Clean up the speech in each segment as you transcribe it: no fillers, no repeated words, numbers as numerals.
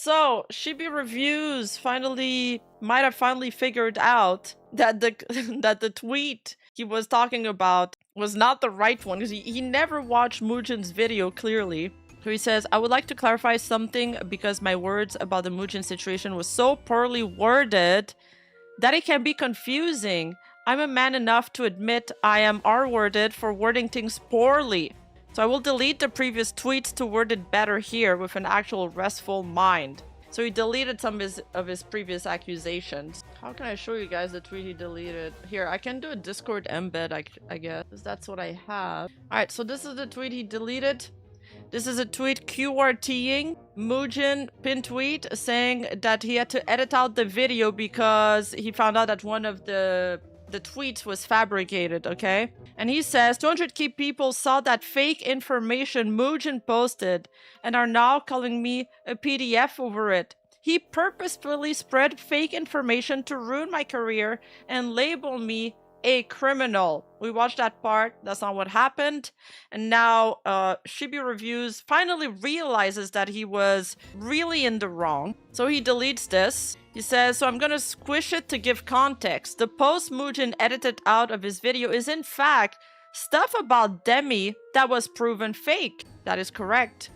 So, Chibi Reviews might have finally figured out that the tweet he was talking about was not the right one, because he never watched Mujin's video clearly. So he says, I would like to clarify something because my words about the Mujin situation was so poorly worded that it can be confusing. I'm a man enough to admit I am R-worded for wording things poorly. So I will delete the previous tweets to word it better here with an actual restful mind. So he deleted some of his previous accusations. How can I show you guys the tweet he deleted? Here, I can do a Discord embed, I guess, because that's what I have. Alright, so this is the tweet he deleted. This is a tweet QRTing Mujin pin tweet saying that he had to edit out the video because he found out that one of the tweets was fabricated, okay? And he says 200k people saw that fake information Mujin posted and are now calling me a PDF over it. He purposefully spread fake information to ruin my career and label me a criminal. We watched that part. That's not what happened. And now Chibi Reviews finally realizes that he was really in the wrong. So he deletes this. He says, so I'm gonna squish it to give context. The post Mujin edited out of his video is in fact stuff about Demi that was proven fake. That is correct.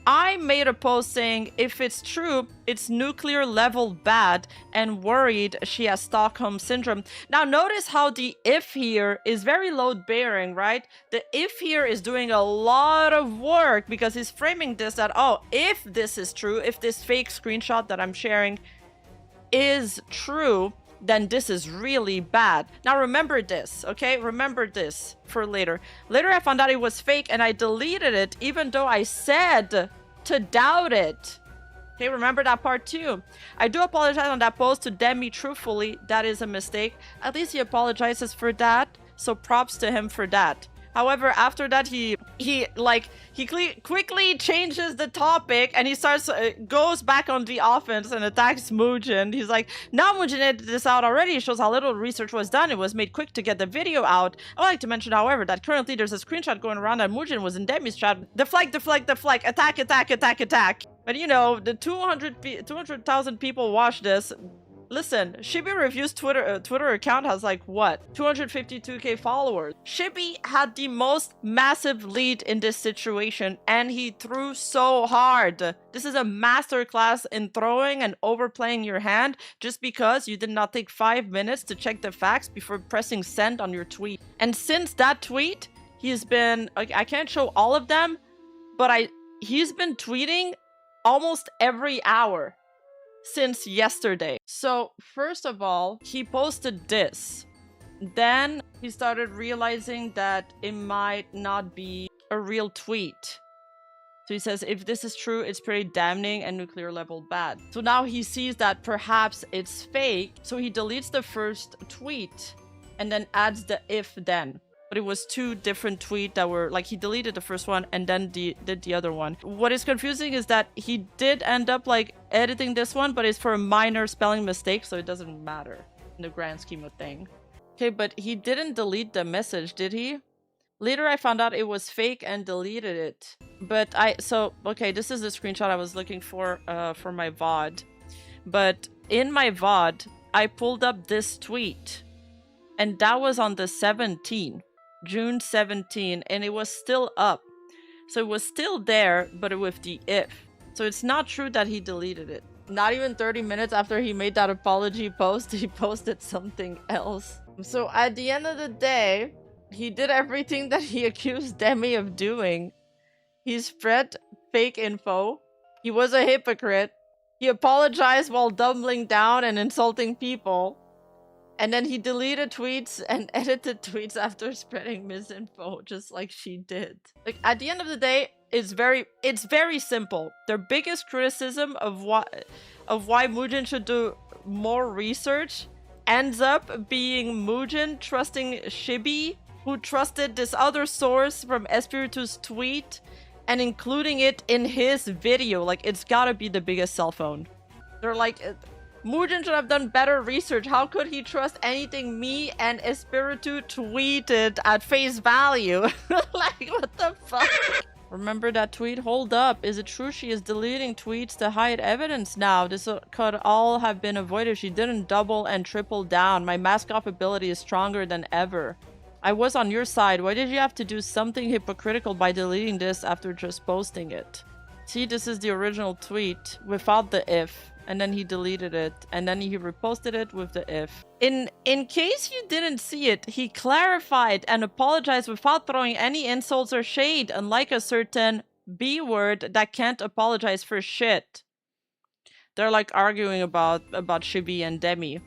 I made a post saying if it's true, it's nuclear level bad and worried she has Stockholm syndrome. Now notice how the if here is very load bearing, right? The if here is doing a lot of work because he's framing this that, oh, if this is true, if this fake screenshot that I'm sharing is true, then this is really bad. Now remember this, okay? Remember this for later. Later I found out it was fake and I deleted it even though I said to doubt it. Okay, remember that part too. I do apologize on that post to Demi truthfully. That is a mistake. At least he apologizes for that. So props to him for that. However, after that, he quickly changes the topic and he goes back on the offense and attacks Mujin. He's like, now Mujin edited this out already. It shows how little research was done. It was made quick to get the video out. I would like to mention, however, that currently there's a screenshot going around that Mujin was in Demi's chat. Deflect, deflect, deflect, attack, attack, attack, attack. But you know, the 200,000 people watch this. Listen, Chibi Reviews Twitter account has like, what? 252k followers. Chibi had the most massive lead in this situation and he threw so hard. This is a masterclass in throwing and overplaying your hand just because you did not take 5 minutes to check the facts before pressing send on your tweet. And since that tweet, he's been, I can't show all of them, but he's been tweeting almost every hour since yesterday. So first of all, he posted this. Then he started realizing that it might not be a real tweet. So he says, if this is true, it's pretty damning and nuclear level bad. So now he sees that perhaps it's fake. So he deletes the first tweet and then adds the if then. But it was two different tweets that were like, he deleted the first one and then did the other one. What is confusing is that he did end up like editing this one, but it's for a minor spelling mistake, so it doesn't matter in the grand scheme of things. Okay, but he didn't delete the message, did he? Later I found out it was fake and deleted it. But okay, this is the screenshot I was looking for my VOD. But in my VOD, I pulled up this tweet and that was on the 17th. June 17, and it was still up. So it was still there, but with the if. So it's not true that he deleted it. Not even 30 minutes after he made that apology post, he posted something else. So at the end of the day, he did everything that he accused Demi of doing. He spread fake info. He was a hypocrite. He apologized while doubling down and insulting people. And then he deleted tweets and edited tweets after spreading misinfo, just like she did. Like, at the end of the day, it's very simple. Their biggest criticism of why Mujin should do more research ends up being Mujin trusting Chibi, who trusted this other source from Espiritu's tweet and including it in his video. Like, it's gotta be the biggest cell phone. They're like, Mujin should have done better research. How could he trust anything me and Espiritu tweeted at face value? Like, what the fuck? Remember that tweet? Hold up. Is it true she is deleting tweets to hide evidence now? This could all have been avoided if she didn't double and triple down. My mask off ability is stronger than ever. I was on your side. Why did you have to do something hypocritical by deleting this after just posting it? See, this is the original tweet without the if. And then he deleted it. And then he reposted it with the if. In case you didn't see it, he clarified and apologized without throwing any insults or shade, unlike a certain B word that can't apologize for shit. They're like arguing about Chibi and Demi.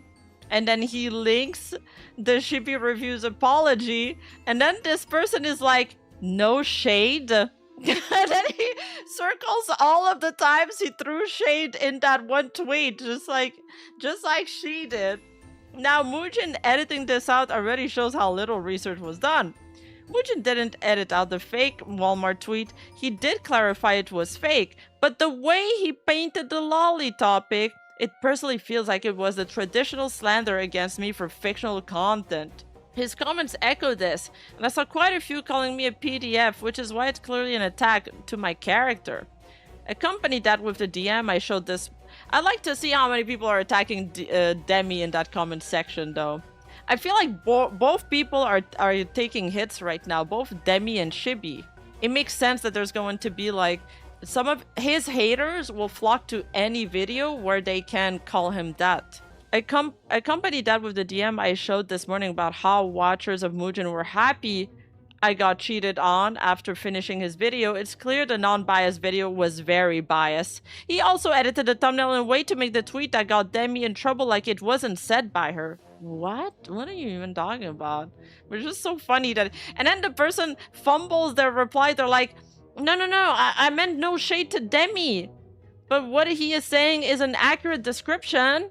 And then he links the Chibi Reviews apology, and then this person is like, no shade. And then he circles all of the times he threw shade in that one tweet, just like she did. Now, Mugen editing this out already shows how little research was done. Mugen didn't edit out the fake Walmart tweet. He did clarify it was fake, but the way he painted the lolly topic, it personally feels like it was a traditional slander against me for fictional content. His comments echo this, and I saw quite a few calling me a PDF, which is why it's clearly an attack to my character. Accompanied that with the DM I showed this. I'd like to see how many people are attacking Demi in that comment section, though. I feel like both people are taking hits right now, both Demi and Chibi. It makes sense that there's going to be like, some of his haters will flock to any video where they can call him that. I accompanied that with the DM I showed this morning about how watchers of Mugen were happy I got cheated on after finishing his video. It's clear the non-biased video was very biased. He also edited the thumbnail in a way to make the tweet that got Demi in trouble like it wasn't said by her. What? What are you even talking about? It's just so funny that... And then the person fumbles their reply. They're like, no, I meant no shade to Demi. But what he is saying is an accurate description.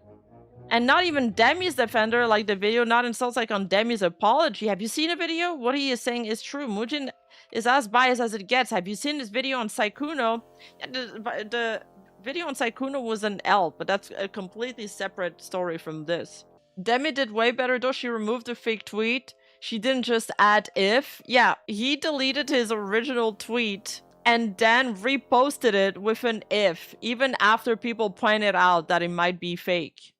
And not even Demi's defender, like the video not insults like on Demi's apology. Have you seen a video? What he is saying is true. Mugen is as biased as it gets. Have you seen this video on Saikuno? Yeah, the video on Saikuno was an L, but that's a completely separate story from this. Demi did way better though. She removed the fake tweet. She didn't just add if. Yeah, he deleted his original tweet and then reposted it with an if, even after people pointed out that it might be fake.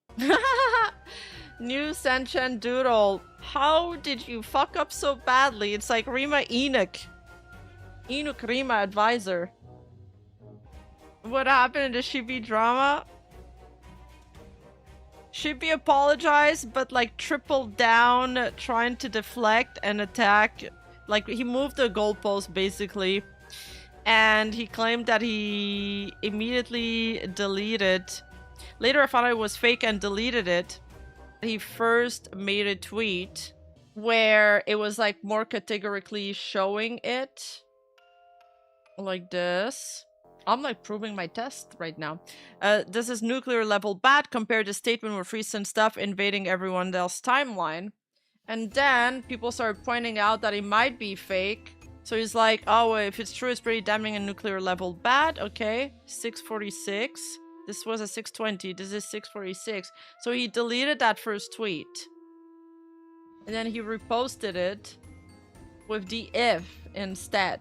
New Senchen Doodle. How did you fuck up so badly? It's like Rima Enoch Rima advisor. What happened in the Chibi drama? Chibi apologized, but like tripled down, trying to deflect and attack. Like he moved the goalpost basically. And he claimed that he immediately deleted. Later I found out it was fake and deleted it. He first made a tweet where it was like more categorically showing it. Like this. I'm like proving my test right now. This is nuclear level bad compared to statement with recent stuff invading everyone else's timeline. And then people started pointing out that it might be fake. So he's like, oh, if it's true, it's pretty damning and nuclear level bad. Okay, 646. This was a 620. This is 646. So he deleted that first tweet. And then he reposted it with the if instead.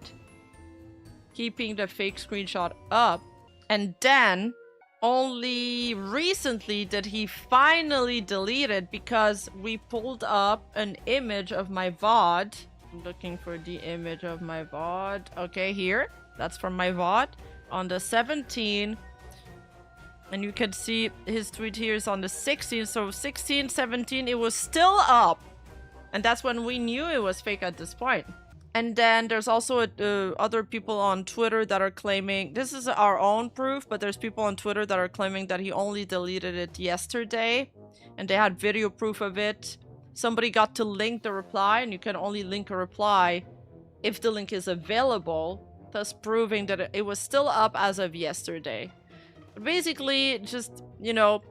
Keeping the fake screenshot up. And then only recently did he finally delete it because we pulled up an image of my VOD. I'm looking for the image of my VOD. Okay, here. That's from my VOD. On the 17th. And you can see his tweet here is on the 16th. So 16, 17, it was still up. And that's when we knew it was fake at this point. And then there's also other people on Twitter that are claiming, this is our own proof, but there's people on Twitter that are claiming that he only deleted it yesterday. And they had video proof of it. Somebody got to link the reply, and you can only link a reply if the link is available, thus proving that it was still up as of yesterday. Basically, just, you know,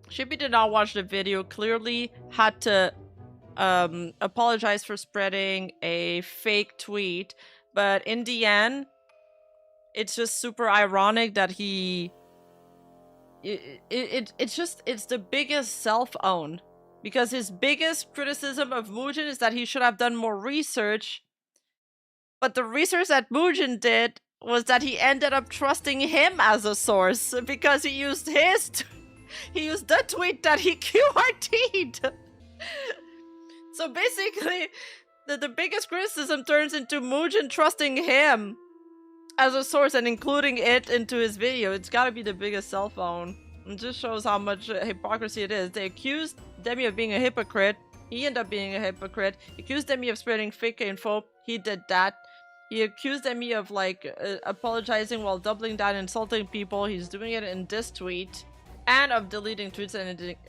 Chibi did not watch the video, clearly had to apologize for spreading a fake tweet, but in the end, it's just super ironic that he... It's the biggest self-own. Because his biggest criticism of Mugen is that he should have done more research But the research that Mugen did was that he ended up trusting him as a source because he used he used the tweet that he QRT'd. So basically, the biggest criticism turns into Mugen trusting him as a source and including it into his video. It's gotta be the biggest cell phone. It just shows how much hypocrisy it is. They accused Demi of being a hypocrite. He ended up being a hypocrite. He accused Demi of spreading fake info. He did that. He accused Demi of like apologizing while doubling down insulting people. He's doing it in this tweet. And of deleting tweets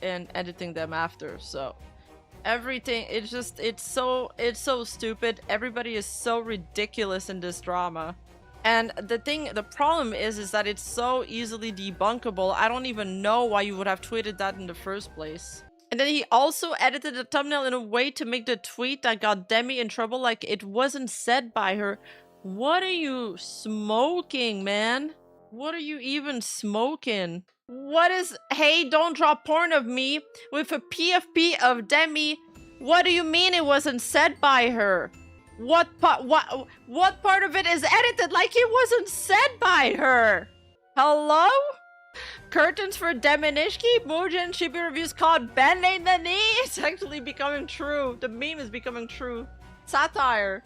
and editing them after. So everything, it's so stupid. Everybody is so ridiculous in this drama. And the problem is that it's so easily debunkable. I don't even know why you would have tweeted that in the first place. And then he also edited the thumbnail in a way to make the tweet that got Demi in trouble like it wasn't said by her. What are you smoking, man? What are you even smoking? What is, hey, don't draw porn of me with a PFP of Demi? What do you mean it wasn't said by her? What part of it is edited like it wasn't said by her? Hello? Curtains for Deminishki, Mugen, Chibi Reviews called bending the knee. It's actually becoming true. The meme is becoming true. Satire.